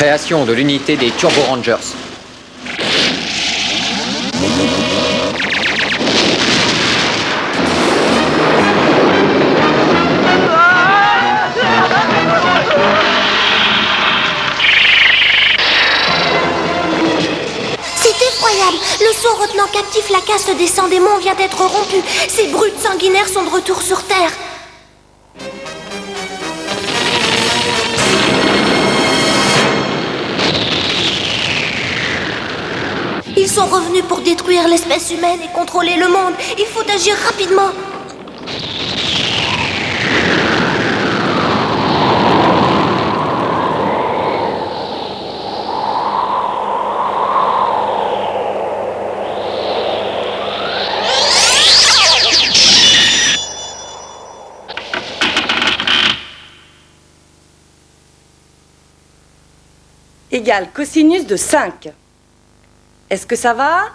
Création de l'unité des Turbo Rangers. Le sceau retenant captif la caste des 100 démons vient d'être rompu. Ces brutes sanguinaires sont de retour sur Terre. Ils sont revenus pour détruire l'espèce humaine et contrôler le monde. Il faut agir rapidement. Égale cosinus de 5. Est-ce que ça va?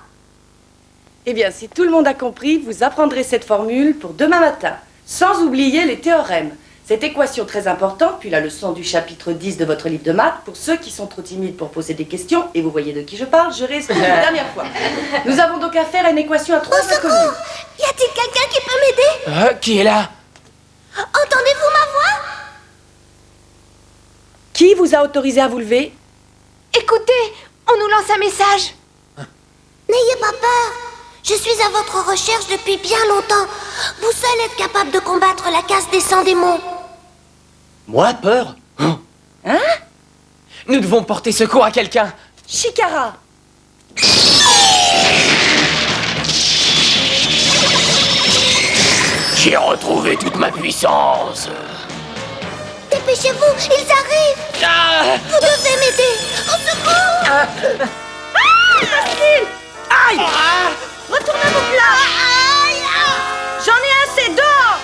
Eh bien, si tout le monde a compris, vous apprendrez cette formule pour demain matin, sans oublier les théorèmes. Cette équation très importante, puis la leçon du chapitre 10 de votre livre de maths, pour ceux qui sont trop timides pour poser des questions, et vous voyez de qui je parle, je réexplique une dernière fois. Nous avons donc affaire à une équation à trois inconnues. Y a-t-il quelqu'un qui peut m'aider? Qui est là? Entendez-vous ma voix? Qui vous a autorisé à vous lever? Écoutez, on nous lance un message. N'ayez pas peur. Je suis à votre recherche depuis bien longtemps. Vous seul êtes capable de combattre la caste des 100 démons. Moi, peur? Hein? Nous devons porter secours à quelqu'un. Chikara. J'ai retrouvé toute ma puissance. Dépêchez-vous, ils arrivent. Vous devez m'aider. Au secours. Facile. Aïe! Retournez à vos places. J'en ai assez, dehors.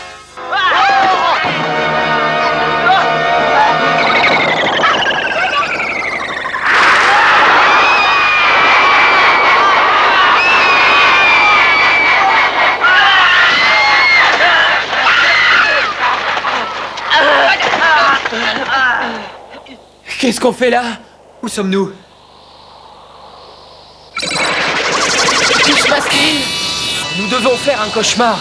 Qu'est-ce qu'on fait là? Où sommes-nous? Tous masqués! Nous devons faire un cauchemar.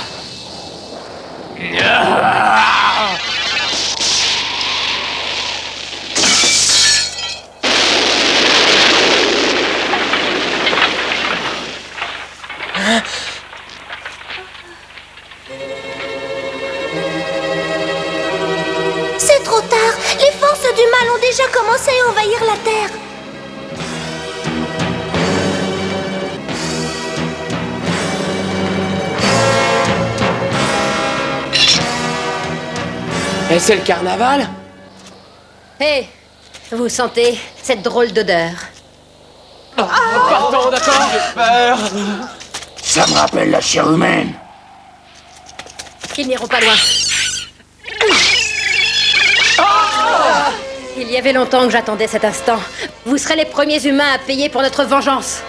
C'est trop tard. Les forces du mal ont déjà commencé à envahir la Terre. Et c'est le carnaval? Hé, vous sentez cette drôle d'odeur? Partons, d'accord? J'ai peur. Ça me rappelle la chair humaine. Ils n'iront pas loin. Il y avait longtemps que j'attendais cet instant. Vous serez les premiers humains à payer pour notre vengeance.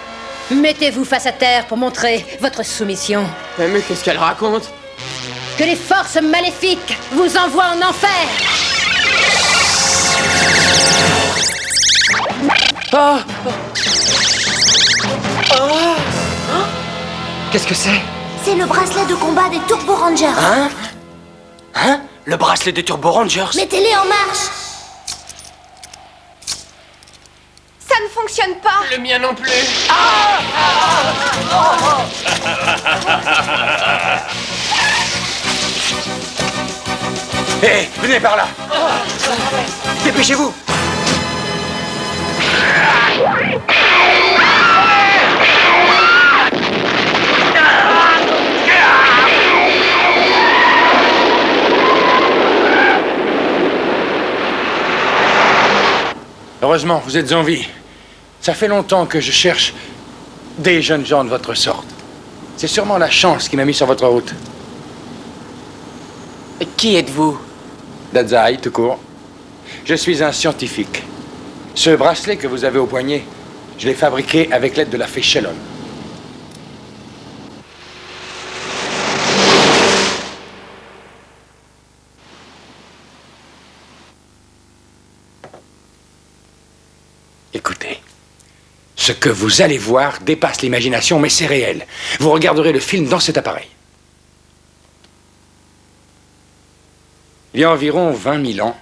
Mettez-vous face à terre pour montrer votre soumission. Mais qu'est-ce qu'elle raconte? Que les forces maléfiques vous envoient en enfer. Qu'est-ce que c'est? C'est le bracelet de combat des Turbo Rangers. Hein? Le bracelet des Turbo Rangers? Mettez-les en marche. Ça ne fonctionne pas. Le mien non plus. Hé, venez par là. Dépêchez-vous. Heureusement, vous êtes en vie. Ça fait longtemps que je cherche des jeunes gens de votre sorte. C'est sûrement la chance qui m'a mis sur votre route. Qui êtes-vous? Dazai, tout court. Je suis un scientifique. Ce bracelet que vous avez au poignet, je l'ai fabriqué avec l'aide de la fée Shelon. Ce que vous allez voir dépasse l'imagination, mais c'est réel. Vous regarderez le film dans cet appareil. Il y a environ 20 000 ans,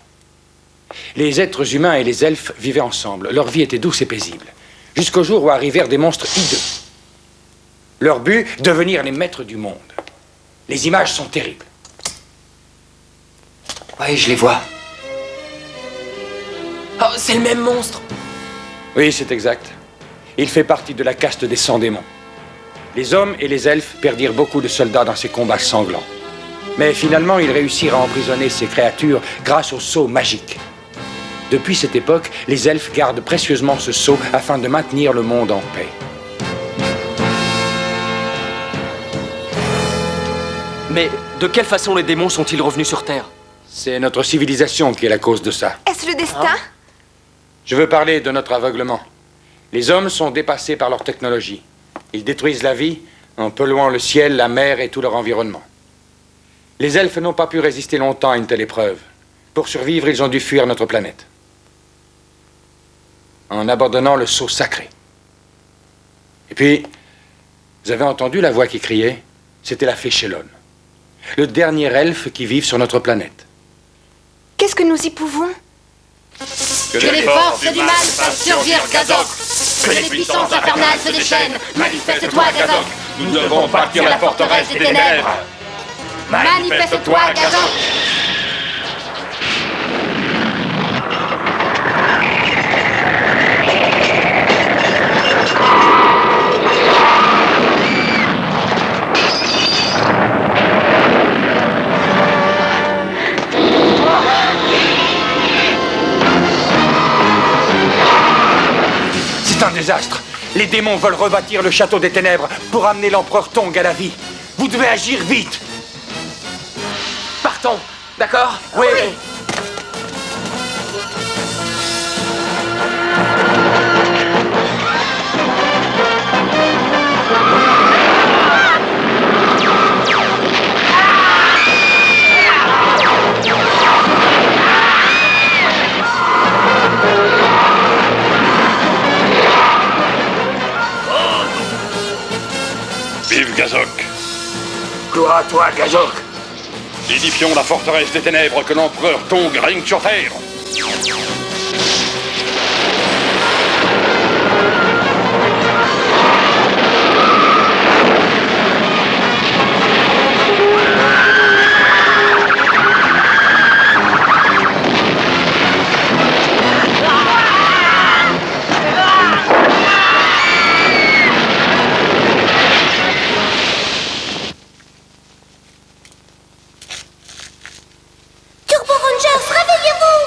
les êtres humains et les elfes vivaient ensemble. Leur vie était douce et paisible, jusqu'au jour où arrivèrent des monstres hideux. Leur but, devenir les maîtres du monde. Les images sont terribles. Ouais, je les vois. Oh, c'est le même monstre. Oui, c'est exact. Il fait partie de la caste des 100 démons. Les hommes et les elfes perdirent beaucoup de soldats dans ces combats sanglants. Mais finalement, ils réussirent à emprisonner ces créatures grâce au sceau magique. Depuis cette époque, les elfes gardent précieusement ce sceau afin de maintenir le monde en paix. Mais de quelle façon les démons sont-ils revenus sur Terre? C'est notre civilisation qui est la cause de ça. Est-ce le destin? Je veux parler de notre aveuglement. Les hommes sont dépassés par leur technologie. Ils détruisent la vie en polluant le ciel, la mer et tout leur environnement. Les elfes n'ont pas pu résister longtemps à une telle épreuve. Pour survivre, ils ont dû fuir notre planète, en abandonnant le sceau sacré. Et puis, vous avez entendu la voix qui criait? C'était la fée Shellon, le dernier elfe qui vive sur notre planète. Qu'est-ce que nous y pouvons? Que les forces du mal fassent surgir Gazok. Que les puissances infernales se déchaînent. Manifeste-toi, Gazok. Nous devons bâtir la forteresse des ténèbres. Manifeste-toi, Gazok. C'est un désastre. Les démons veulent rebâtir le château des ténèbres pour amener l'empereur Tong à la vie. Vous devez agir vite. Partons, d'accord? Oui. Vive Gazok! Gloire à toi, Gazok! Édifions la forteresse des ténèbres que l'empereur Tong règne sur Terre! Turbo Rangers, réveillez-vous!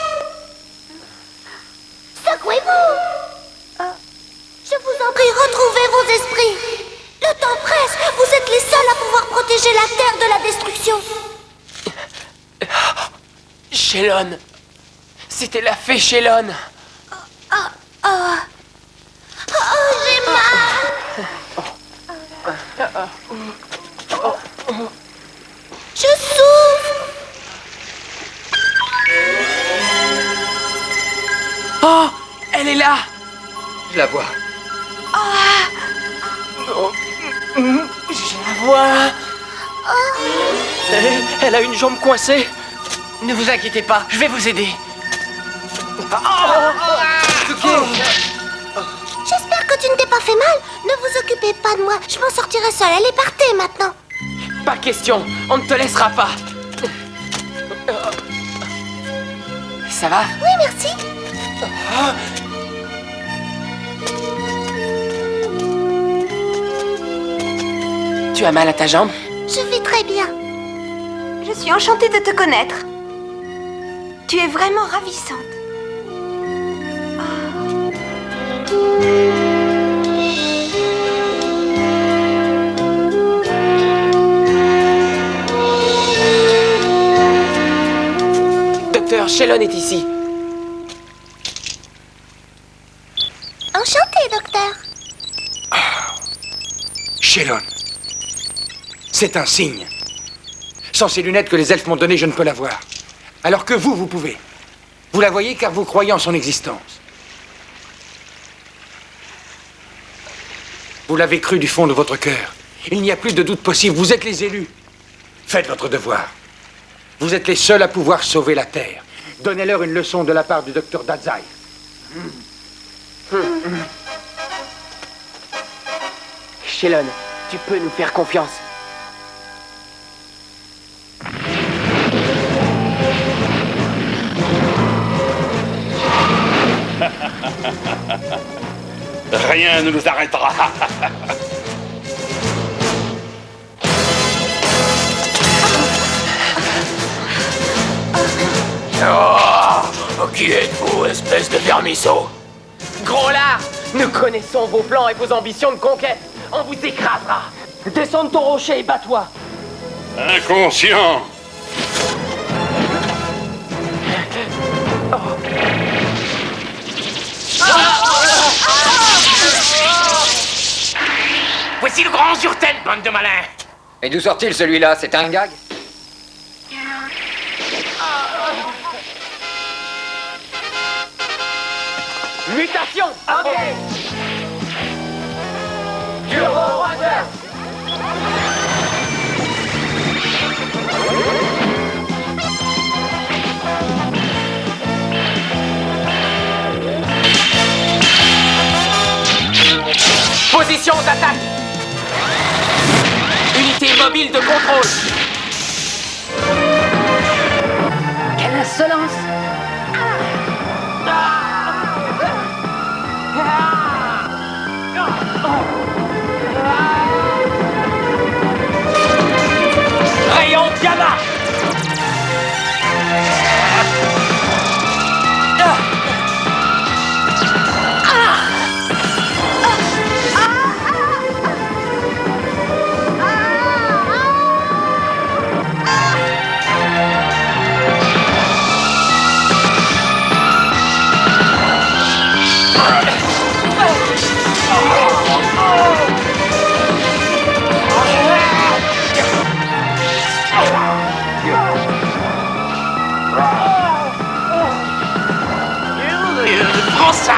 Secouez-vous! Je vous en prie, retrouvez vos esprits! Le temps presse! Vous êtes les seuls à pouvoir protéger la Terre de la destruction! Shellon. C'était la fée Shellon. Oh, j'ai mal! Je souffre! Oh, elle est là. Je la vois. Je la vois. Elle a une jambe coincée. Ne vous inquiétez pas, je vais vous aider. J'espère que tu ne t'es pas fait mal. Ne vous occupez pas de moi. Je m'en sortirai seule. Elle est partée maintenant. Pas question, on ne te laissera pas. Ça va? Oui, merci. Tu as mal à ta jambe? Je vais très bien. Je suis enchantée de te connaître. Tu es vraiment ravissante. Docteur, Shellon est ici. Enchantée, docteur. Shellon. C'est un signe. Sans ces lunettes que les elfes m'ont données, je ne peux la voir. Alors que vous, vous pouvez. Vous la voyez car vous croyez en son existence. Vous l'avez cru du fond de votre cœur. Il n'y a plus de doute possible. Vous êtes les élus. Faites votre devoir. Vous êtes les seuls à pouvoir sauver la Terre. Donnez-leur une leçon de la part du docteur Dazai. Shelon, tu peux nous faire confiance. Rien ne nous arrêtera. Oh, qui êtes-vous, espèce de vermisseau? Gros lard, nous connaissons vos plans et vos ambitions de conquête. On vous écrasera. Descends de ton rocher et bats-toi. Inconscient. Voici le grand sur tête, bande de malins. Et d'où sort-il celui-là? C'est un gag? Mutation. Ok. Turbo Ranger. Position d'attaque. Unité mobile de contrôle. Quelle insolence! Rayon gamma. Prends ça.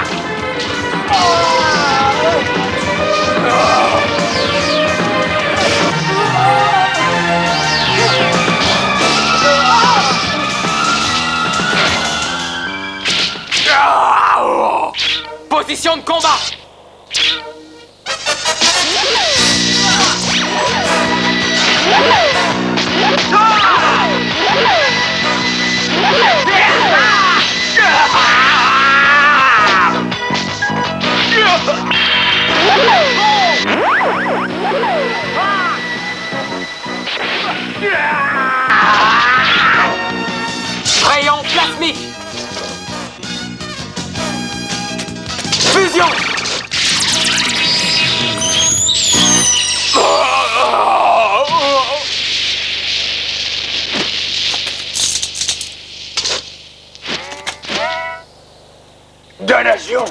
Position de combat. Rayon plasmique. Fusion. Damnation.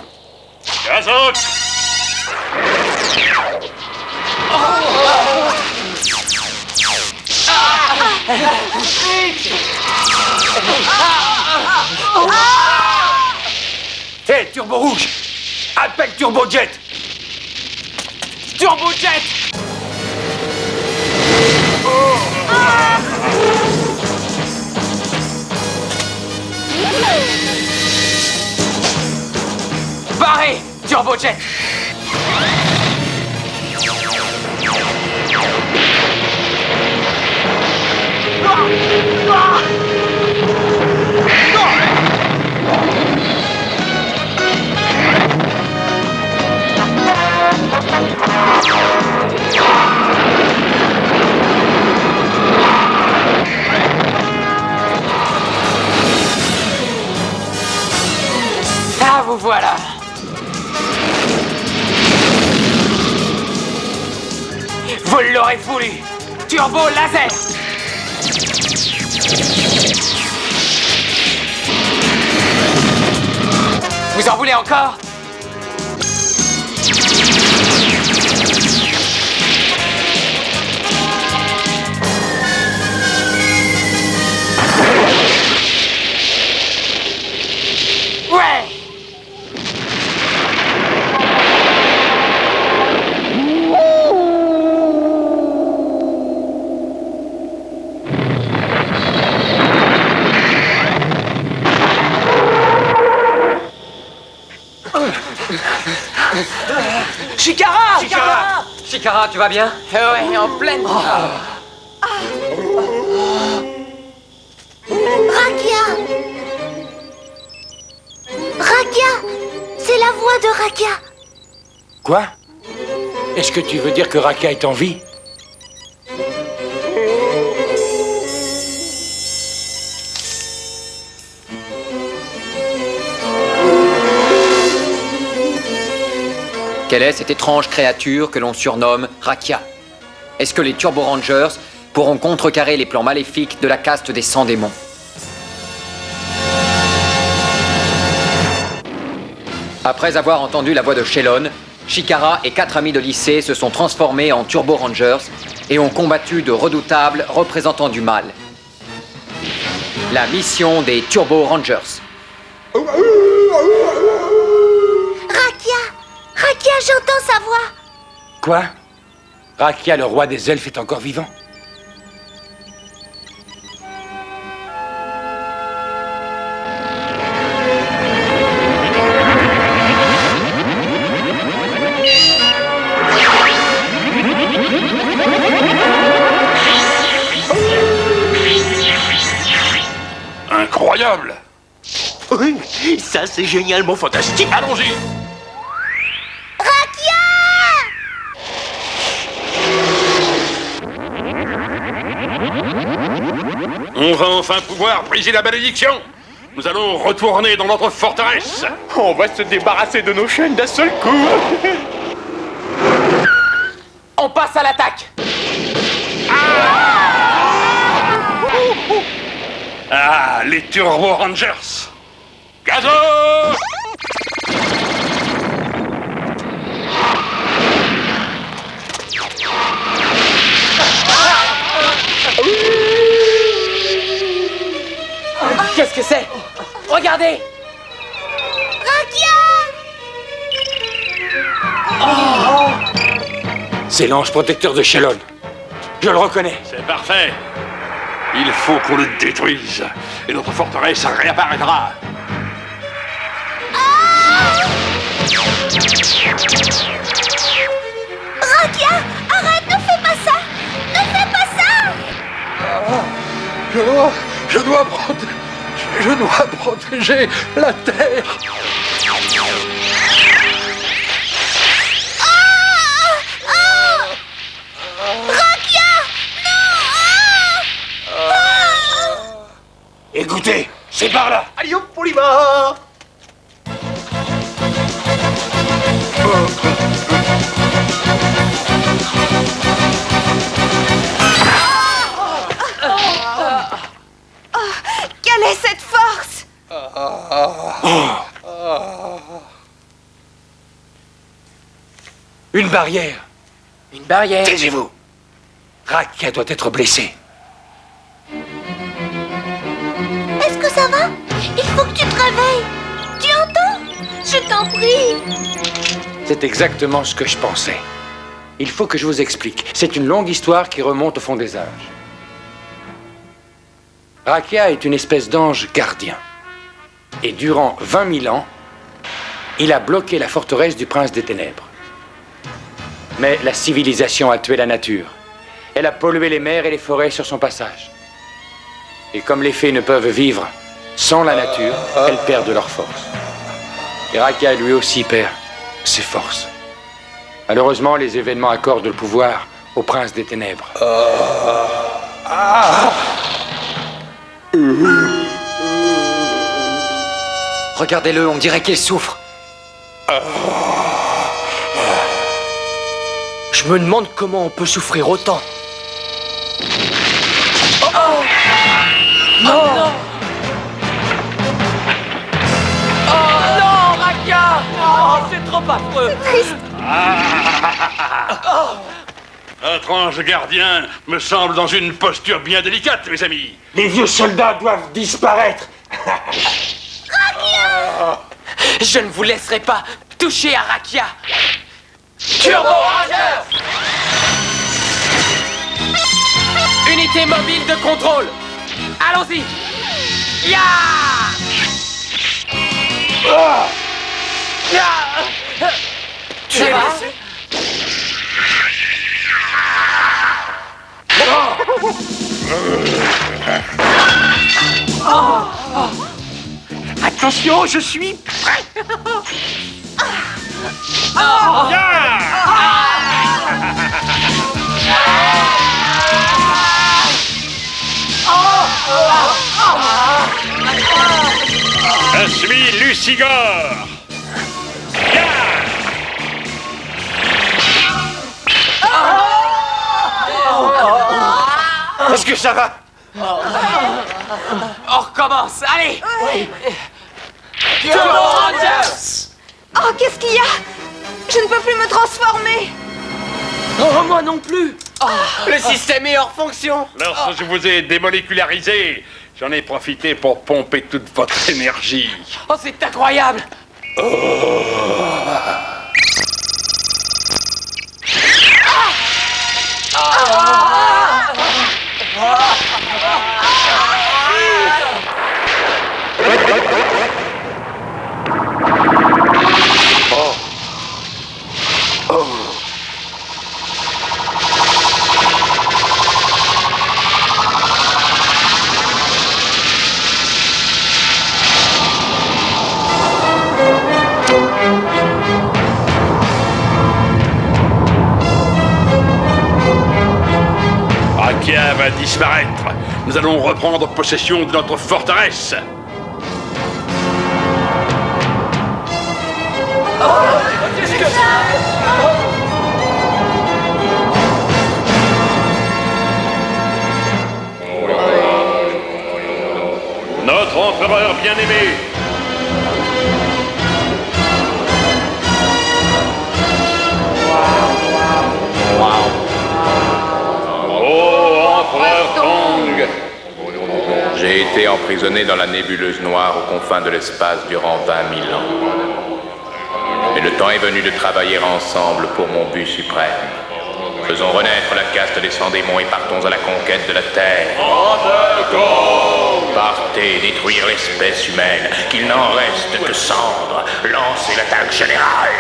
Azote. Hé, Turbo Rouge! Appelle Turbo Jet! Turbo Jet. Barré. Turbo Jet. Ah, vous voilà. Vous l'aurez voulu. Turbo laser. Vous en voulez encore? Ouais. Chikara! Chikara, tu vas bien? Ouais, en pleine... Rakia! Rakia! C'est la voix de Rakia! Quoi? Est-ce que tu veux dire que Rakia est en vie? Quelle est cette étrange créature que l'on surnomme Rakia? Est-ce que les Turbo Rangers pourront contrecarrer les plans maléfiques de la caste des 100 démons? Après avoir entendu la voix de Shelon, Chikara et 4 amis de lycée se sont transformés en Turbo Rangers et ont combattu de redoutables représentants du mal. La mission des Turbo Rangers. Rakia, j'entends sa voix! Quoi? Rakia, le roi des elfes, est encore vivant? Incroyable! Oui, ça c'est génialement fantastique. Allons-y! On va enfin pouvoir briser la malédiction. Nous allons retourner dans notre forteresse. On va se débarrasser de nos chaînes d'un seul coup. On passe à l'attaque! Ah, les Turbo Rangers! Gazo! Qu'est-ce que c'est? Regardez! C'est l'ange protecteur de Shelon. Je le reconnais. C'est parfait. Il faut qu'on le détruise. Et notre forteresse réapparaîtra. Rakia! Arrête, ne fais pas ça! Ne fais pas ça! Je dois protéger la Terre. Rakia! Écoutez, c'est par là. Allez hop, on y va. Quelle est cette force? Une barrière. Une barrière. Taisez-vous. Rakia doit être blessé. Est-ce que ça va? Il faut que tu te réveilles! Tu entends? Je t'en prie! C'est exactement ce que je pensais. Il faut que je vous explique. C'est une longue histoire qui remonte au fond des âges. Rakia est une espèce d'ange gardien. Et durant 20 000 ans, il a bloqué la forteresse du prince des ténèbres. Mais la civilisation a tué la nature. Elle a pollué les mers et les forêts sur son passage. Et comme les fées ne peuvent vivre sans la nature, elles perdent leur force. Et Rakia lui aussi perd ses forces. Malheureusement, les événements accordent le pouvoir au prince des ténèbres. Regardez-le, on dirait qu'il souffre. Je me demande comment on peut souffrir autant. Non! Oh non, Rakia! Oh, c'est trop affreux! Notre ange gardien me semble dans une posture bien délicate, mes amis. Les vieux soldats doivent disparaître. Je ne vous laisserai pas toucher à Rakia! Turbo Rangers! Unité mobile de contrôle! Allons-y! Ya! Ya! Tu es blessé? Attention, je suis prêt. Je suis Lucigore. Est-ce que ça va? On recommence, allez. Turbo Rangers. Oh, qu'est-ce qu'il y a? Je ne peux plus me transformer. Oh, moi non plus. Le système est hors fonction. Lorsque je vous ai démolécularisé, j'en ai profité pour pomper toute votre énergie. Oh, c'est incroyable. Akia va disparaître. Nous allons reprendre possession de notre forteresse. Notre empereur bien-aimé. Oh, empereur Kong. J'ai été emprisonné dans la nébuleuse noire aux confins de l'espace durant 20 000 ans. Et le temps est venu de travailler ensemble pour mon but suprême. Faisons renaître la caste des sans-démons et partons à la conquête de la Terre. Partez détruire l'espèce humaine, qu'il n'en reste que cendres. Lancez l'attaque générale.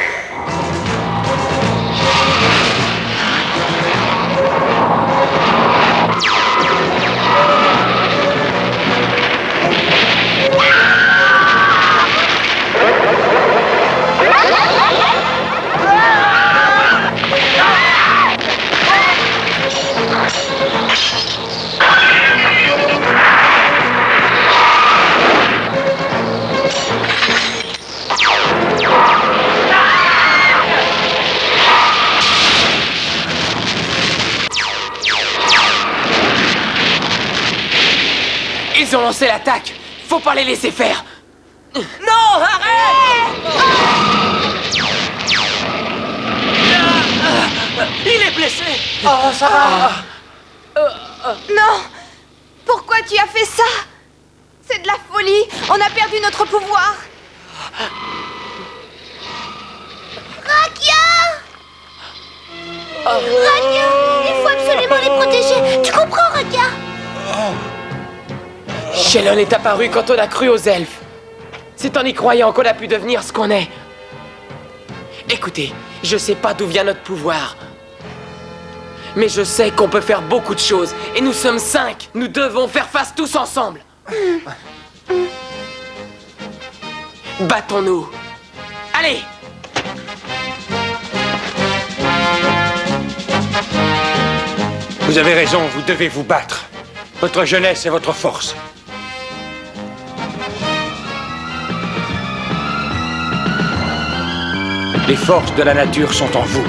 Ils ont lancé l'attaque. Faut pas les laisser faire. Non, arrête! Il est blessé. Oh, ça va. Non! Pourquoi tu as fait ça? C'est de la folie! On a perdu notre pouvoir! Rakia! Rakia! Il faut absolument les protéger! Tu comprends, Rakia? Shelon est apparu quand on a cru aux elfes. C'est en y croyant qu'on a pu devenir ce qu'on est. Écoutez, je sais pas d'où vient notre pouvoir. Mais je sais qu'on peut faire beaucoup de choses. Et nous sommes 5. Nous devons faire face tous ensemble. Battons-nous. Allez! Vous avez raison, vous devez vous battre. Votre jeunesse est votre force. Les forces de la nature sont en vous.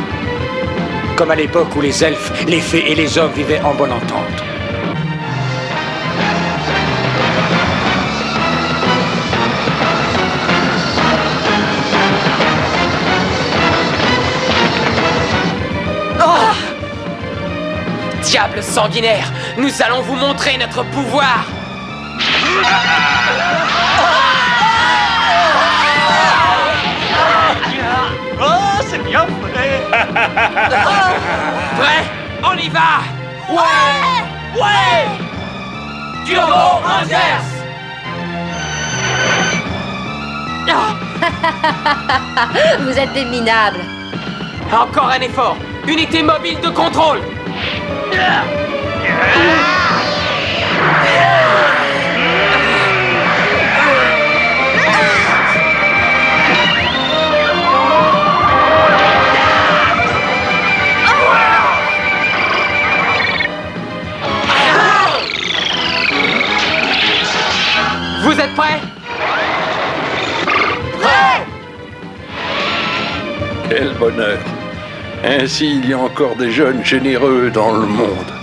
Comme à l'époque où les elfes, les fées et les hommes vivaient en bonne entente. Diable sanguinaire, nous allons vous montrer notre pouvoir. Oh, c'est bien fait. Prêt? On y va. Ouais! Ouais! Turbo Rangers! Vous êtes des minables. Encore un effort. Unité mobile de contrôle. Vous êtes prêts? Prêts! Quel bonheur. Ainsi, il y a encore des jeunes généreux dans le monde.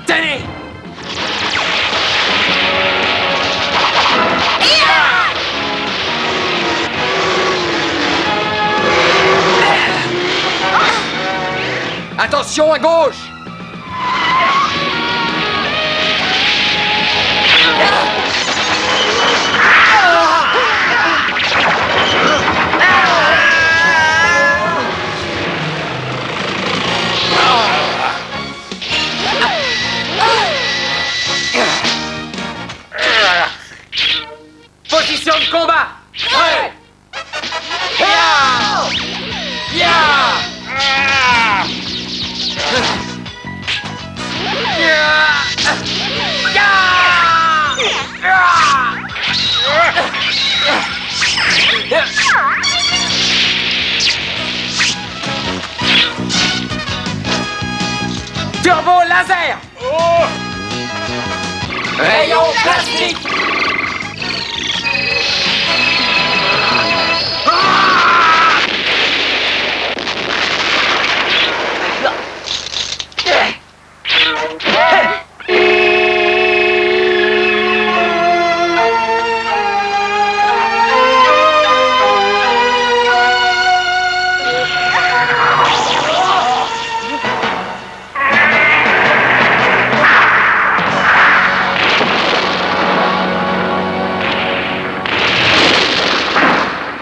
Tenez! Attention à gauche! Position de combat! Prêt! Ya! Turbo laser! Rayon plastique!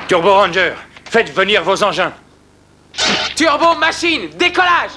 Turbo Ranger, faites venir vos engins. Turbo machine, décollage!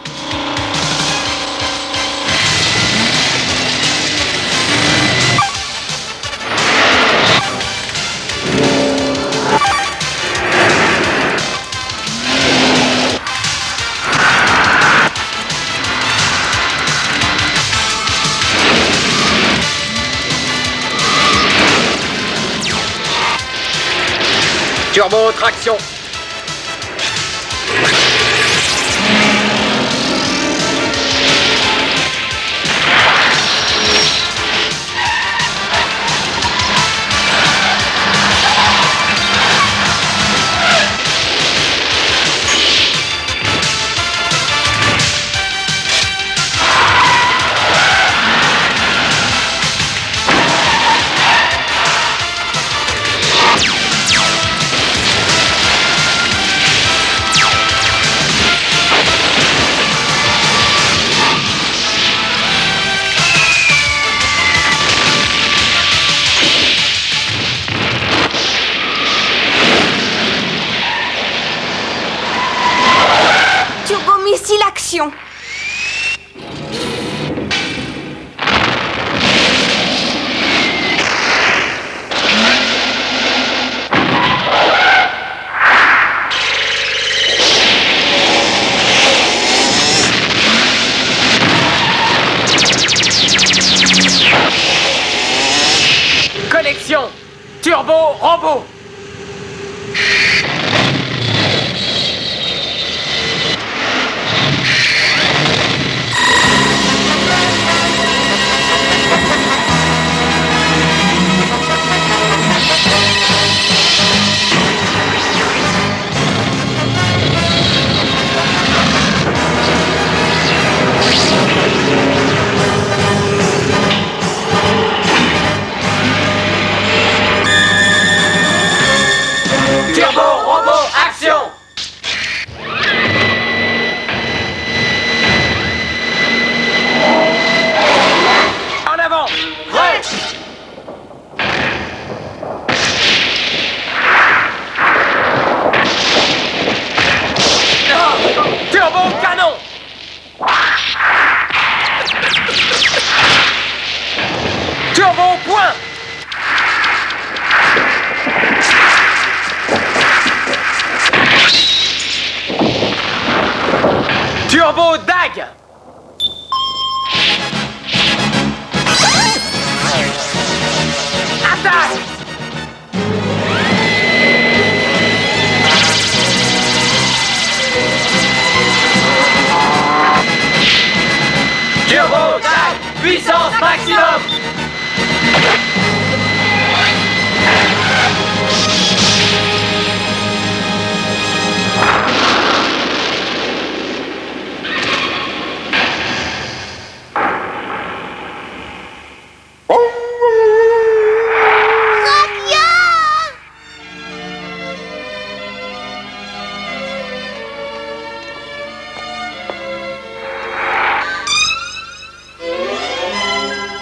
Turbo traction. Turbomissile action. Connexion! Turbo robot! Turbo robot action! En avant! Prêt! Turbo canon! Turbo point! Turbo dague! Attaque! Turbo dague! Puissance maximum!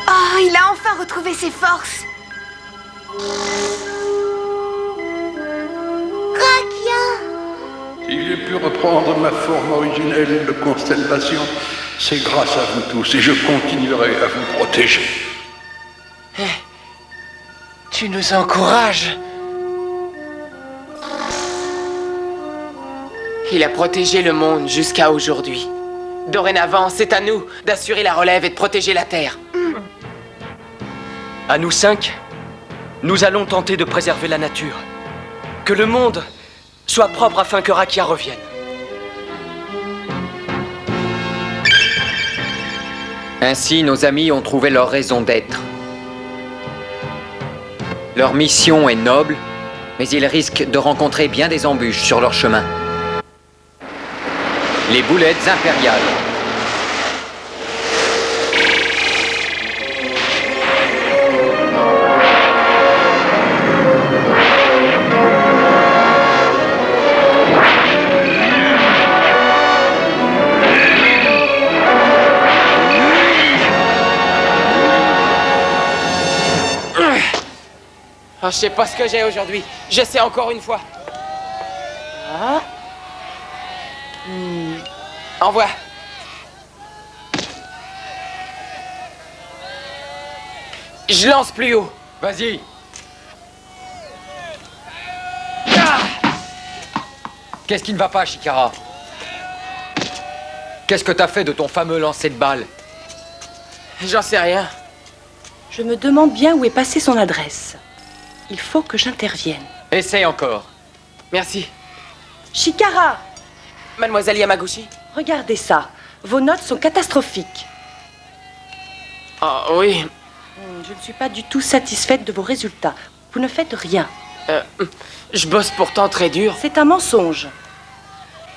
Oh, il a enfin retrouvé ses forces. Rakia! Si j'ai pu reprendre ma forme originelle de constellation, c'est grâce à vous tous et je continuerai à vous protéger. Tu nous encourages. Il a protégé le monde jusqu'à aujourd'hui. Dorénavant, c'est à nous d'assurer la relève et de protéger la Terre. À nous 5, nous allons tenter de préserver la nature. Que le monde soit propre afin que Rakia revienne. Ainsi, nos amis ont trouvé leur raison d'être. Leur mission est noble, mais ils risquent de rencontrer bien des embûches sur leur chemin. Les boulettes impériales. Oh, je sais pas ce que j'ai aujourd'hui. J'essaie encore une fois. Ah. Envoie. Je lance plus haut. Vas-y. Qu'est-ce qui ne va pas, Chikara? Qu'est-ce que t'as fait de ton fameux lancer de balles? J'en sais rien. Je me demande bien où est passée son adresse. Il faut que j'intervienne. Essaye encore. Merci. Chikara! Mademoiselle Yamaguchi? Regardez ça. Vos notes sont catastrophiques. Oh, oui. Je ne suis pas du tout satisfaite de vos résultats. Vous ne faites rien. Je bosse pourtant très dur. C'est un mensonge.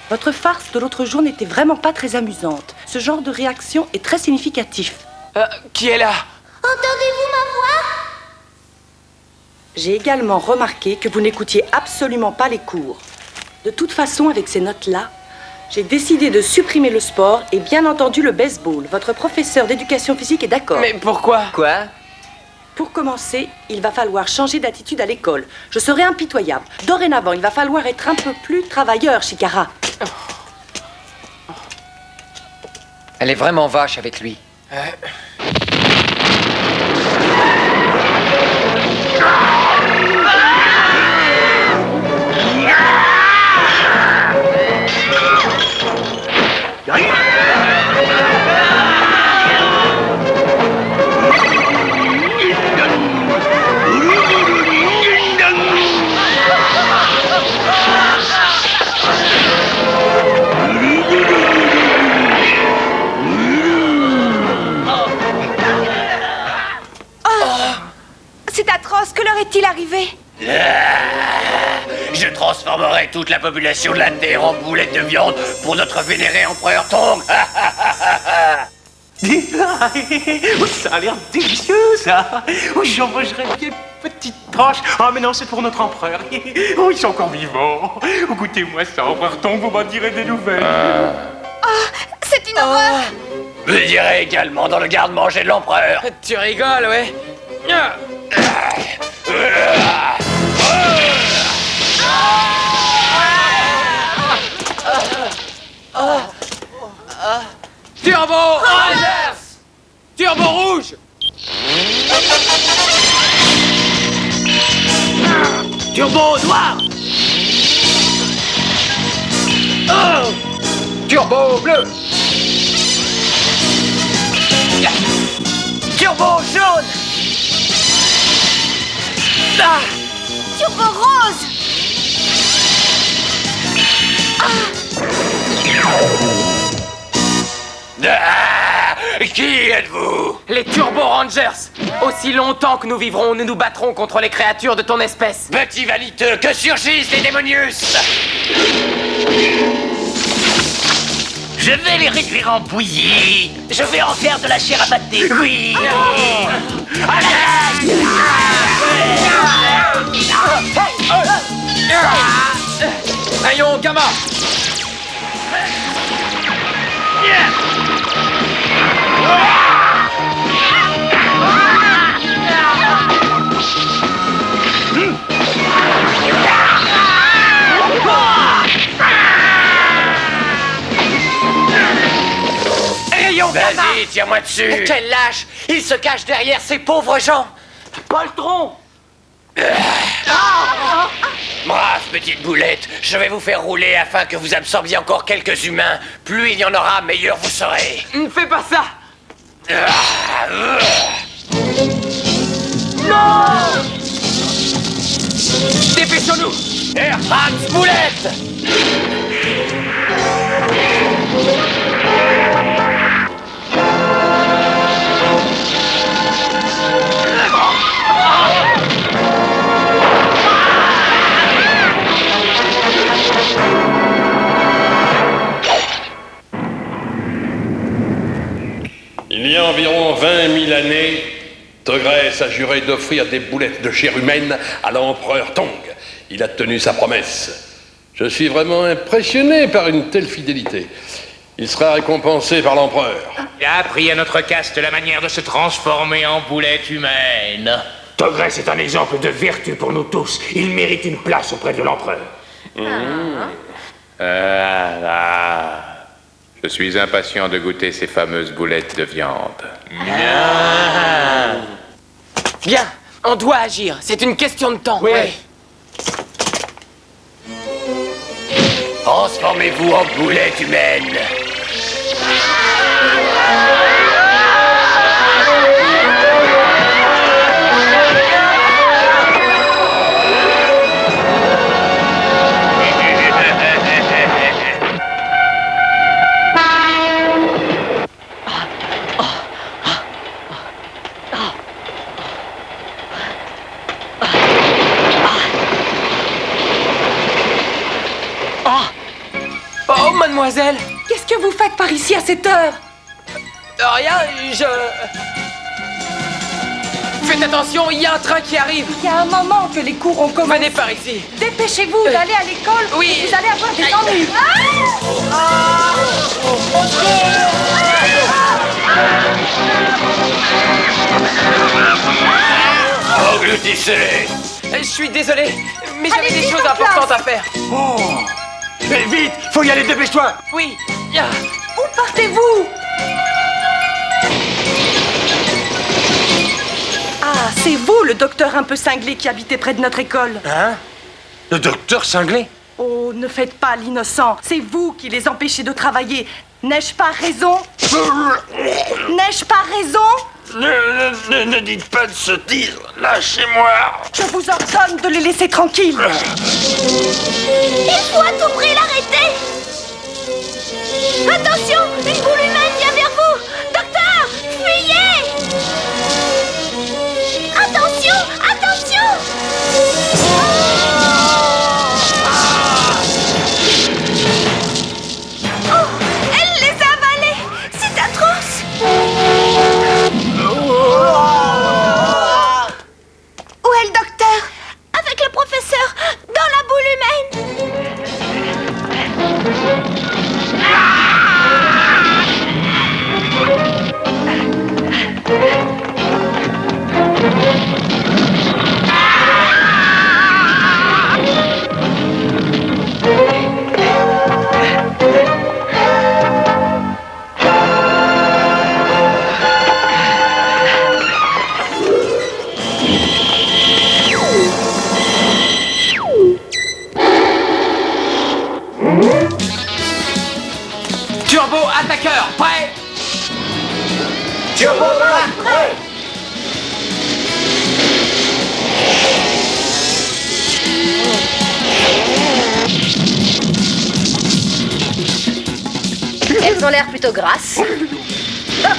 Votre farce de l'autre jour n'était vraiment pas très amusante. Ce genre de réaction est très significatif. Qui est là? Entendez-vous ma voix? J'ai également remarqué que vous n'écoutiez absolument pas les cours. De toute façon, avec ces notes-là, j'ai décidé de supprimer le sport et bien entendu le baseball. Votre professeur d'éducation physique est d'accord. Mais pourquoi? Quoi? Pour commencer, il va falloir changer d'attitude à l'école. Je serai impitoyable. Dorénavant, il va falloir être un peu plus travailleur, Chikara. Elle est vraiment vache avec lui. C'est atroce, que leur est-il arrivé? Je transformerai toute la population de la Terre en boulettes de viande pour notre vénéré empereur Tong. Ça a l'air délicieux, ça. Oh, j'en mangerai bien une petite tranche. Ah, mais non, c'est pour notre empereur. Oh, ils sont encore vivants. Oh, goûtez-moi ça, empereur Tong, vous m'en direz des nouvelles. C'est une horreur! Vous direz également dans le garde-manger de l'empereur. Tu rigoles, ouais? Turbo Rangers! Turbo rouge! Turbo noir. Turbo bleu! Turbo jaune. Turbo rose! Qui êtes-vous? Les Turbo Rangers. Aussi longtemps que nous vivrons, nous nous battrons contre les créatures de ton espèce. Petit vaniteux, que surgissent les démonius! Je vais les réduire en bouillie. Je vais en faire de la chair à pâté. Oui. Rayon Gamma. Rayon Gamma! Vas-y, tire-moi dessus! Quel lâche! Il se cache derrière ces pauvres gens! Poltron! Brave petite boulette, je vais vous faire rouler afin que vous absorbiez encore quelques humains. Plus il y en aura, meilleur vous serez. Ne fais pas ça! Non! Dépêchons-nous! Max Boulette! Il y a environ 20 000 années, Togress a juré d'offrir des boulettes de chair humaine à l'empereur Tong. Il a tenu sa promesse. Je suis vraiment impressionné par une telle fidélité. Il sera récompensé par l'empereur. Il a appris à notre caste la manière de se transformer en boulette humaine. Togress est un exemple de vertu pour nous tous. Il mérite une place auprès de l'empereur. Je suis impatient de goûter ces fameuses boulettes de viande. Bien, on doit agir. C'est une question de temps. Oui. Transformez-vous en boulette humaine. Oh, mademoiselle! Qu'est-ce que vous faites par ici à cette heure? Rien, Faites attention, il y a un train qui arrive! Il y a un moment que les cours ont commencé. Venez par ici! Dépêchez-vous d'aller à l'école. Oui. Vous allez avoir des ennuis. Engloutissez-les. Je suis désolé, mais j'avais Allez, des vite choses en importantes place. à faire. Mais vite, faut y aller, dépêche-toi. Oui. Où partez-vous? Ah, c'est vous, le docteur un peu cinglé qui habitait près de notre école. Hein? Le docteur cinglé? Oh, ne faites pas l'innocent. C'est vous qui les empêchez de travailler. N'ai-je pas raison? N'ai-je pas raison? Ne dites pas de sottises. Lâchez-moi. Je vous ordonne de les laisser tranquilles. Il faut à tout prix l'arrêter. Attention, une boule humaine vient vers vous. Docteur, fuyez. Attention, attention. Oh, elle les a avalés. C'est atroce. Où est le docteur? Avec le professeur, dans la boule humaine. Turbo attaqueur, prêt? Turbo prêt. Elles ont l'air plutôt grasses. Ah,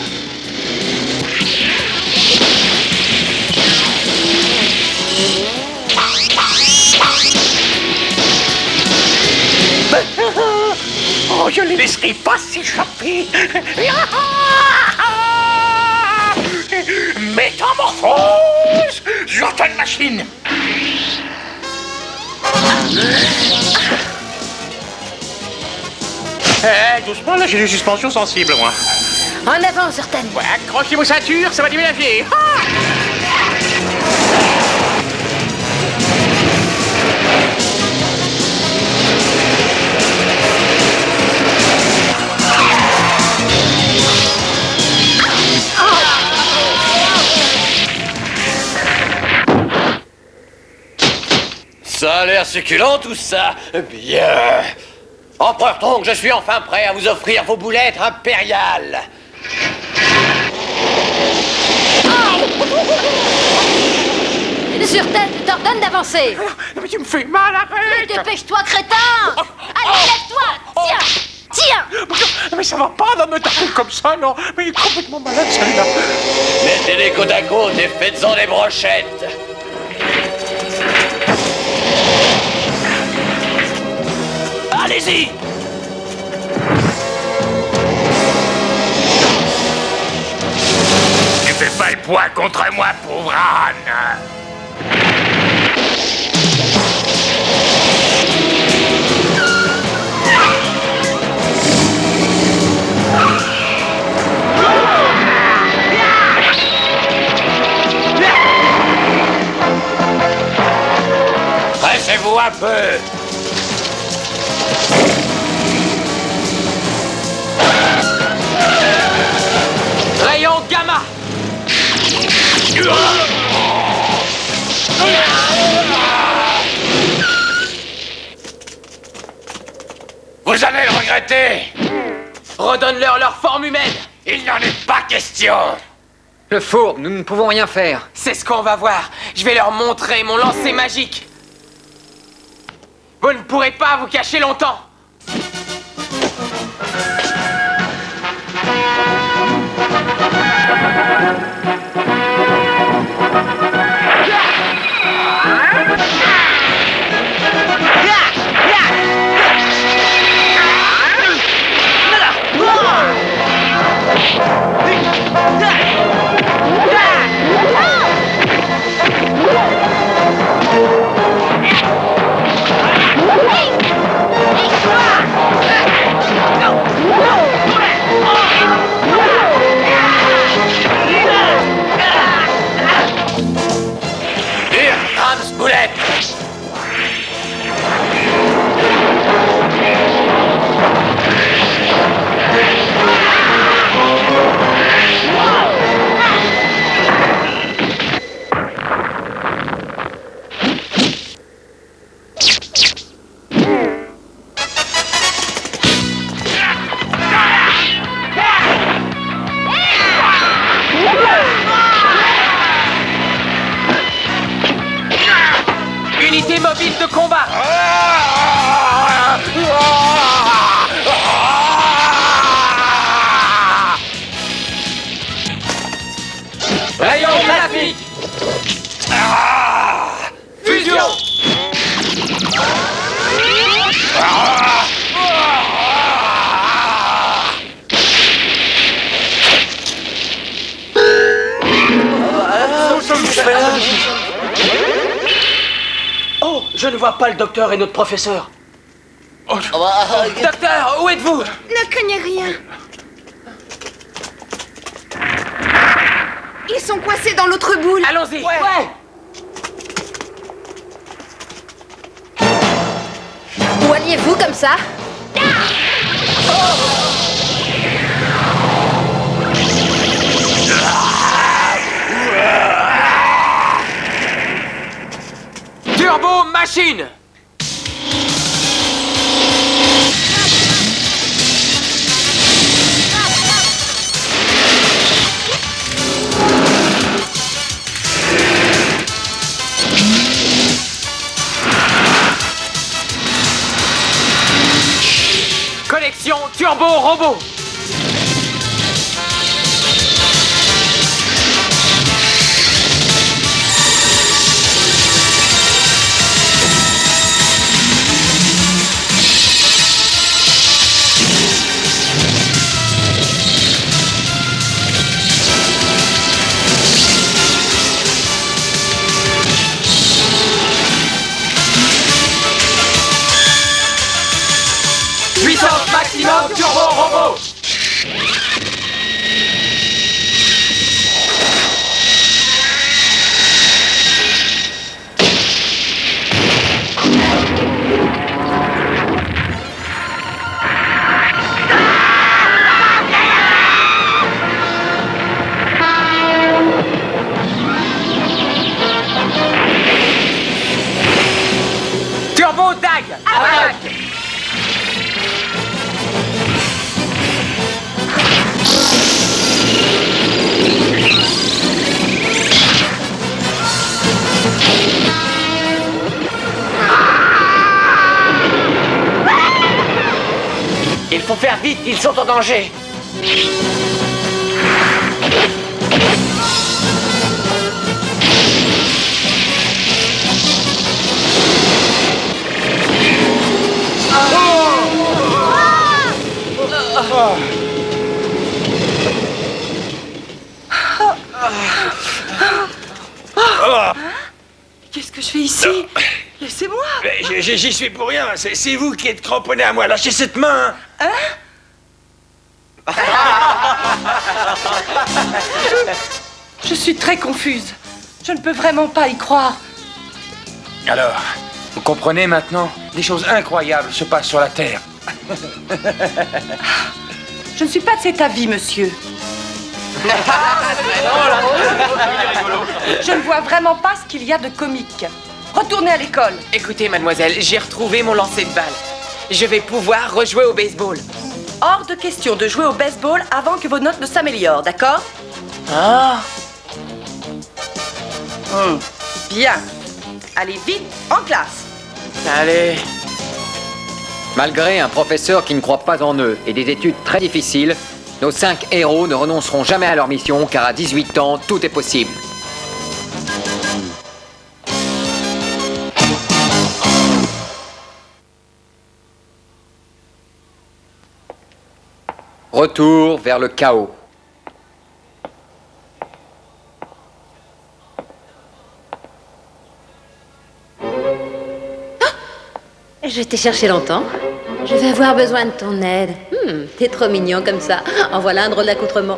Oh, je les laisserai pas s'échapper. Métamorphose! Jordan Machine! Doucement, là, j'ai des suspensions sensibles, moi. En avant, Zurtan. Ouais, accrochez vos ceintures, ça va déménager. Ça a l'air succulent tout ça. Bien. Empereur Tongue, je suis enfin prêt à vous offrir vos boulettes impériales. Zurtan, je t'ordonne d'avancer. Mais tu me fais mal, arrête. Mais dépêche-toi, crétin. Allez, lève-toi. Tiens. Mais ça va pas de me taper comme ça, non. Mais il est complètement malade, celui-là. Mettez-les côte à côte et faites-en des brochettes. Allez-y! Tu fais pas le poids contre moi, pauvre âne! Pressez-vous un peu! Rayon gamma. Vous allez le regretter! Redonne-leur leur forme humaine. Il n'en est pas question! Le fourbe, nous ne pouvons rien faire. C'est ce qu'on va voir. Je vais leur montrer mon lancer magique. Vous ne pourrez pas vous cacher longtemps. Unité mobile de combat. Rayon graphique. Fusion. Oh, je ne vois pas le docteur et notre professeur. Docteur, où êtes-vous? Ne craignez rien. Ils sont coincés dans l'autre boule. Allons-y. Ouais. Où alliez-vous comme ça? Turbo machine. Connexion turbo robot. Ils sont en danger. Qu'est-ce que je fais ici? Laissez-moi. J'y suis pour rien. C'est vous qui êtes cramponné à moi. Lâchez cette main. Je suis très confuse. Je ne peux vraiment pas y croire. Alors, vous comprenez maintenant? Des choses incroyables se passent sur la Terre. Je ne suis pas de cet avis, monsieur. Je ne vois vraiment pas ce qu'il y a de comique. Retournez à l'école. Écoutez, mademoiselle, j'ai retrouvé mon lancer de balle. Je vais pouvoir rejouer au baseball. Hors de question de jouer au baseball avant que vos notes ne s'améliorent, d'accord? Ah. Bien. Allez vite en classe. Allez. Malgré un professeur qui ne croit pas en eux et des études très difficiles, nos 5 héros ne renonceront jamais à leur mission car à 18 ans, tout est possible. Retour vers le chaos. Je t'ai cherché longtemps. Je vais avoir besoin de ton aide. T'es trop mignon comme ça. En voilà un drôle d'accoutrement.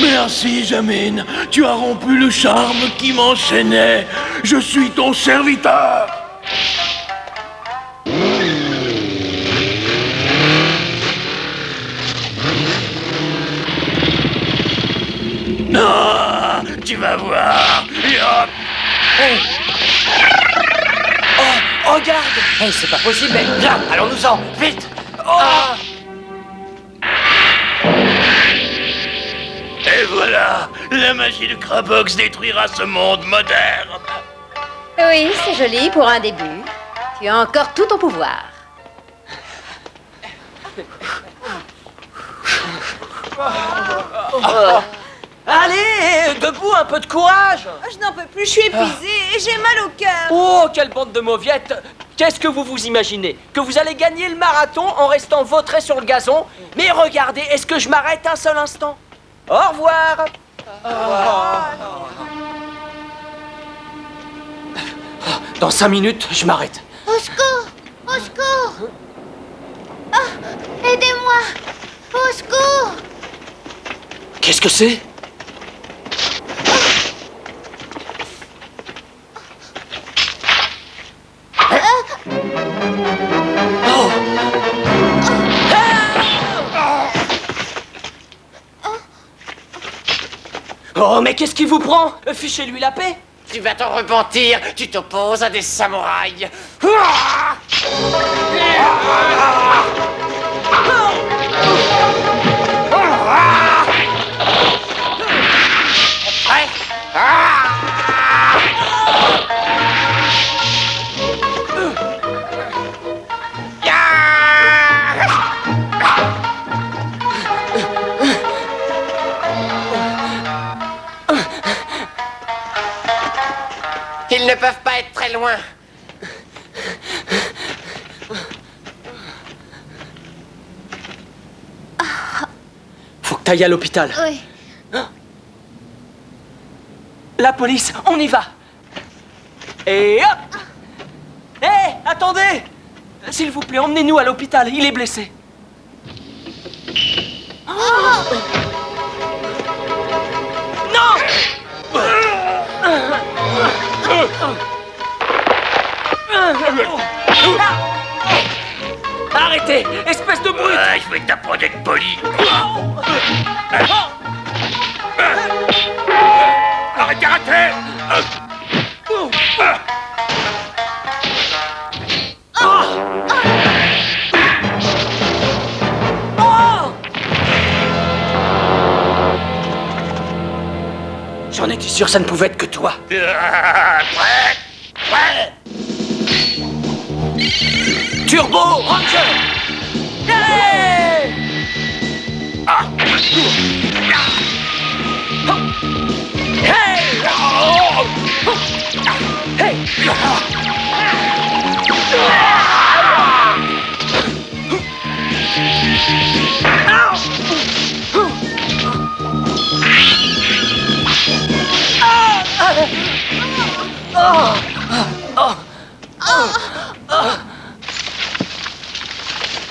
Merci, Jamine. Tu as rompu le charme qui m'enchaînait. Je suis ton serviteur. Ah, tu vas voir. Et hop. Oh, regarde. Hey, c'est pas possible, mais... Viens, allons-nous-en, vite. Et voilà, la magie de Crabox détruira ce monde moderne. Oui, c'est joli pour un début. Tu as encore tout ton pouvoir. Allez, debout, un peu de courage. Je n'en peux plus, je suis épuisée et j'ai mal au cœur. Oh, quelle bande de mauviettes. Qu'est-ce que vous vous imaginez? Que vous allez gagner le marathon en restant vautré sur le gazon? Mais regardez, est-ce que je m'arrête un seul instant? Au revoir. Dans 5 minutes, je m'arrête. Au secours! Au secours! Oh, aidez-moi! Au secours! Qu'est-ce que c'est? Oh, mais qu'est-ce qui vous prend? Fichez-lui la paix. Tu vas t'en repentir, tu t'opposes à des samouraïs. Prêt? Ils ne peuvent pas être très loin. Faut que t'ailles à l'hôpital. Oui. La police, on y va. Et hop! Hé, attendez! S'il vous plaît, emmenez-nous à l'hôpital, il est blessé. Non! Arrêtez, espèce de brute! Je vais t'apprendre d'être poli. Arrête, karaté! sûr ça ne pouvait être que toi. Prêt? Prêt? Turbo Ranger! Hey! Ah. Hey! Hey!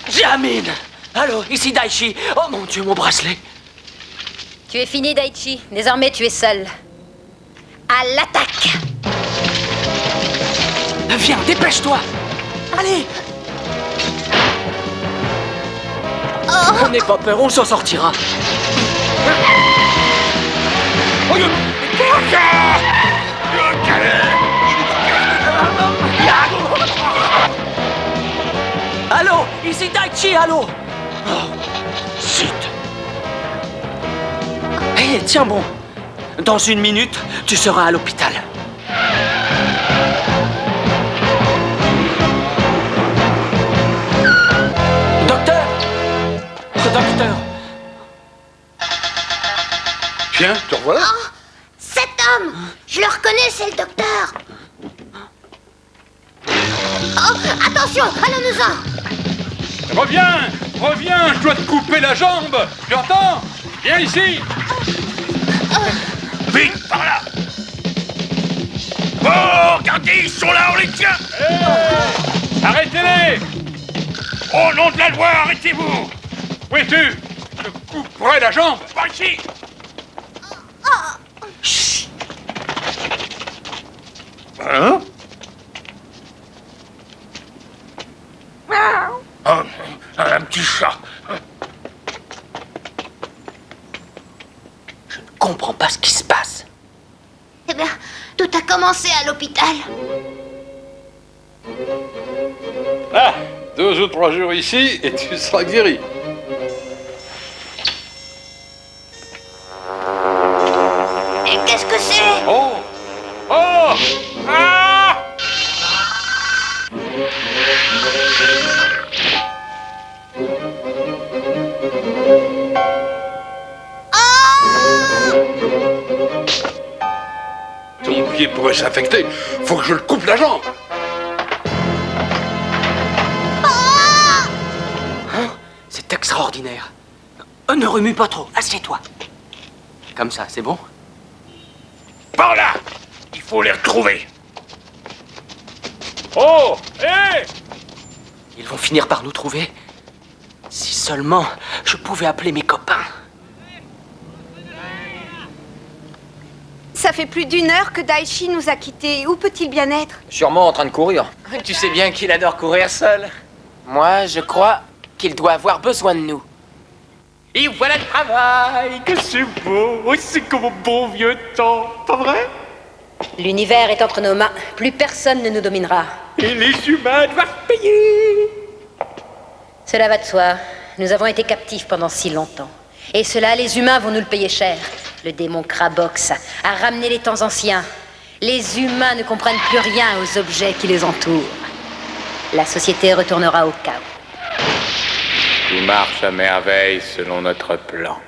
Jamine! Allô, ici Daichi. Oh mon Dieu, mon bracelet. Tu es fini, Daichi. Désormais, tu es seul. À l'attaque! Viens, dépêche-toi. Allez. On n'est pas peur, on s'en sortira. Allô, ici Daichi, allô. Zut. Hé, tiens bon. Dans 1 minute, tu seras à l'hôpital. Docteur! Docteur! Tiens, te revoilà. Oh, cet homme! Je le reconnais, c'est le docteur. Oh, attention, allons-nous-en. Reviens! Reviens! Je dois te couper la jambe! Tu entends? Viens ici! Vite, par là! Oh, regardez, ils sont là, on les tient! Hey! Arrêtez-les! Au nom de la loi, arrêtez-vous! Où es-tu? Je te couperai la jambe! Par ici! Chut. Hein? Un petit chat. Je ne comprends pas ce qui se passe. Eh bien, tout a commencé à l'hôpital. Ah! 2 ou 3 jours ici et tu seras guéri. Et qu'est-ce que c'est? Oh! Oh! Ah! Ton pied pourrait s'infecter. Faut que je le coupe la jambe. C'est extraordinaire. Ne remue pas trop, assieds-toi. Comme ça, c'est bon? Par là! Il faut les retrouver. Oh! Hé! Ils vont finir par nous trouver. Si seulement je pouvais appeler mes copains. Ça fait plus d'1 heure que Daichi nous a quittés. Où peut-il bien être? Sûrement en train de courir. Tu sais bien qu'il adore courir seul. Moi, je crois qu'il doit avoir besoin de nous. Et voilà le travail. Que c'est beau. Oh, c'est comme au bon vieux temps. Pas vrai? L'univers est entre nos mains. Plus personne ne nous dominera. Et les humains doivent payer. Cela va de soi. Nous avons été captifs pendant si longtemps. Et cela, les humains vont nous le payer cher. Le démon Krabox a ramené les temps anciens. Les humains ne comprennent plus rien aux objets qui les entourent. La société retournera au chaos. Tout marche à merveille selon notre plan.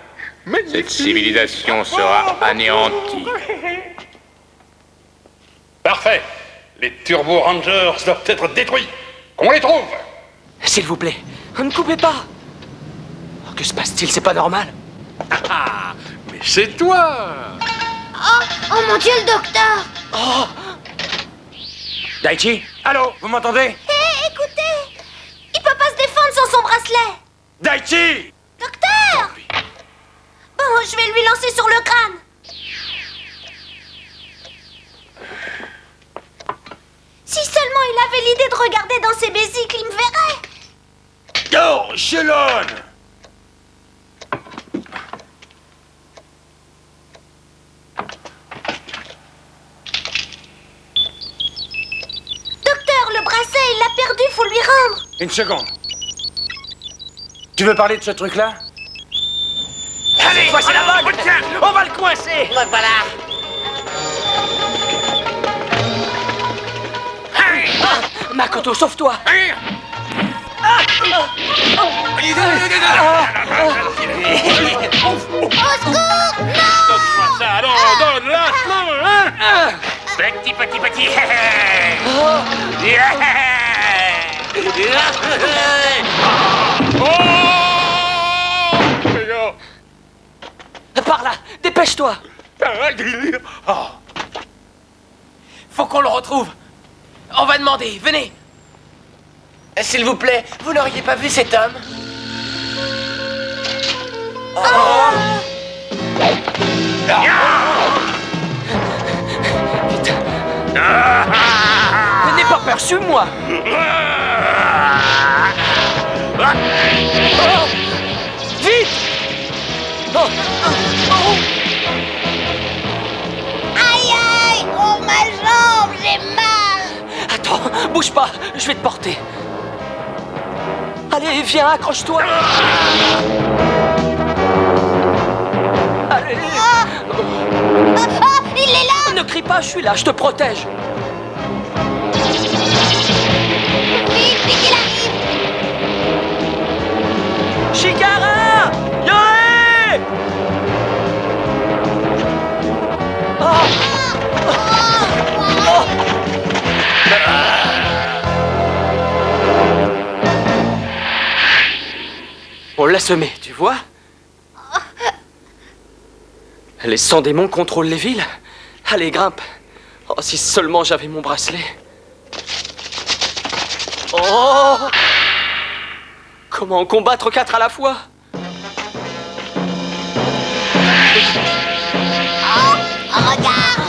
Cette civilisation sera anéantie. Parfait. Les Turbo Rangers doivent être détruits. Qu'on les trouve. S'il vous plaît, ne coupez pas. Oh, que se passe-t-il? C'est pas normal. Ah, mais c'est toi. Oh mon Dieu, le docteur! Oh! Daichi? Allô? Vous m'entendez? Hé, écoutez! Il peut pas se défendre sans son bracelet! Daichi! Docteur! Bon, je vais lui lancer sur le crâne. Si seulement il avait l'idée de regarder dans ses vésicles, il me verrait. Oh, Shelon! Docteur, le bracelet, il l'a perdu, faut lui rendre. Une seconde. Tu veux parler de ce truc-là? Allez, voici la bonne! On va le coincer! Voilà. Makoto, sauve-toi. Donne-moi ça, non, donne, lâche-moi, Petit. Par là, dépêche-toi. Faut qu'on le retrouve. On va demander, venez. S'il vous plaît, vous n'auriez pas vu cet homme? N'aie pas peur, suis-moi. Vite. Aïe, oh ma jambe, j'ai mal. Attends, bouge pas, je vais te porter. Allez, viens, accroche-toi. Allez. Il est là. Ne crie pas, je suis là, je te protège. Vite, il arrive. Chikara! Yoé! On l'a semé, tu vois? Les 100 démons contrôlent les villes. Allez, grimpe. Oh, si seulement j'avais mon bracelet. Oh! Comment combattre 4 à la fois? Regarde.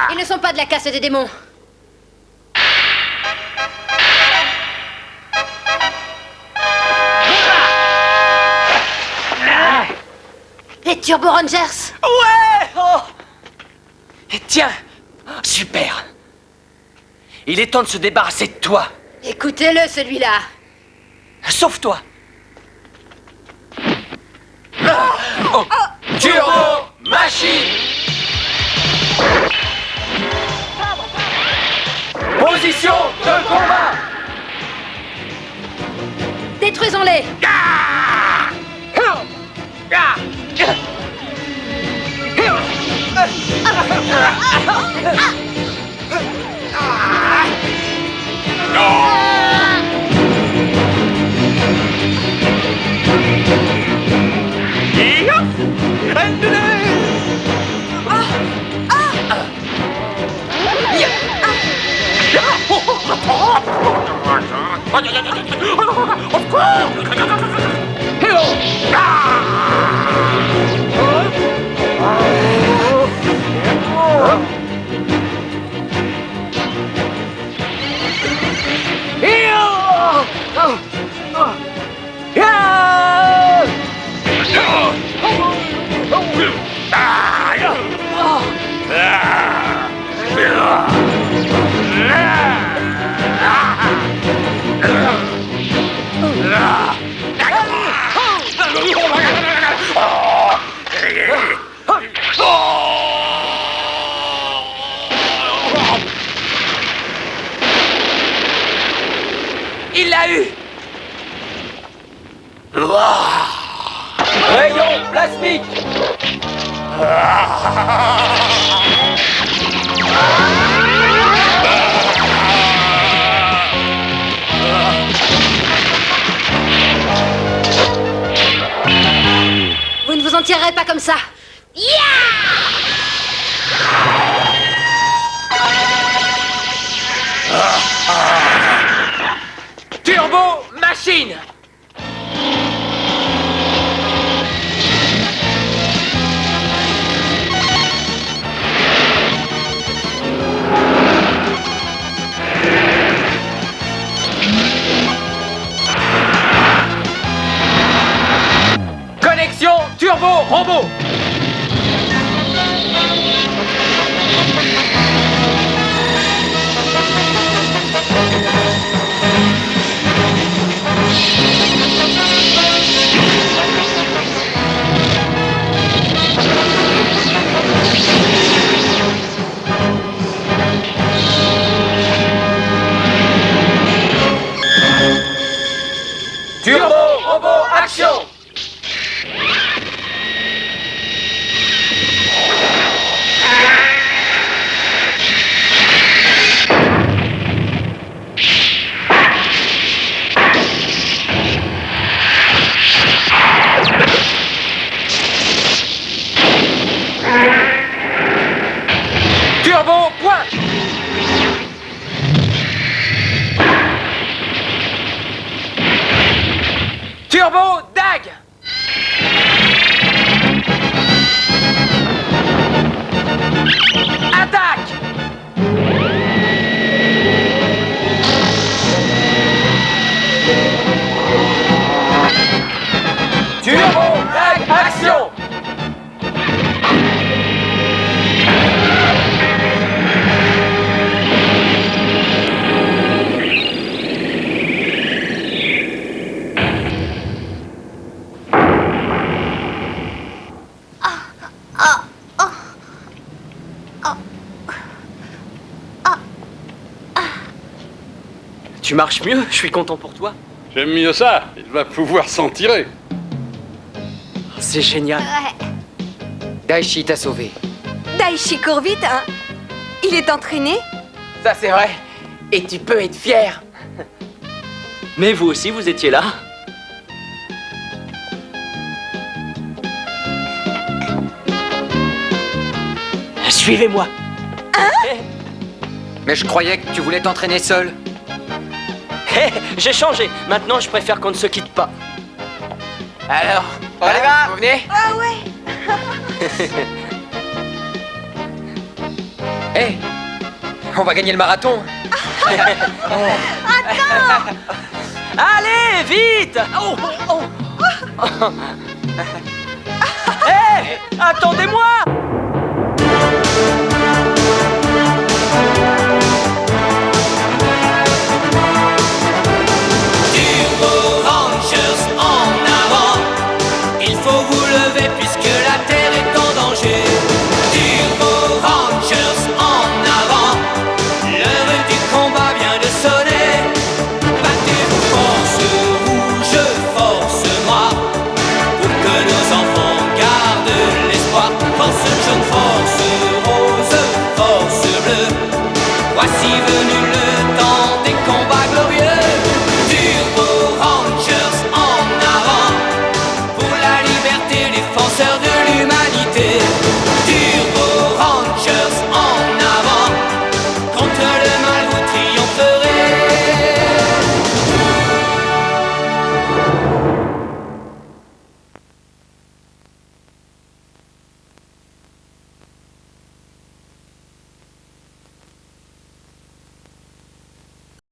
Ils ne sont pas de la caste des démons. Les Turbo Rangers. Ouais! Oh! Et tiens! Super! Il est temps de se débarrasser de toi. Écoutez-le, celui-là. Sauve-toi! Oh. Turbo Machine! Position de combat! Détruisons-les. Il l'a eu! Rayon plasmique! Vous ne vous en tirerez pas comme ça. Turbo Machine! robot! Turbo robot action! Turbo point! Turbo dague! Attaque! Turbo dague action! Tu marches mieux, je suis content pour toi. J'aime mieux ça, il va pouvoir s'en tirer. C'est génial. Daichi t'a sauvé. Daichi court vite, hein? Il est entraîné? Ça, c'est vrai. Et tu peux être fier. Mais vous aussi, vous étiez là. Suivez-moi. Mais je croyais que tu voulais t'entraîner seul. Hé, j'ai changé. Maintenant, je préfère qu'on ne se quitte pas. Alors, on y va, vous venez? Ah ouais. Hé, on va gagner le marathon. Attends. Allez, vite! Oh, oh. Hé, attendez-moi!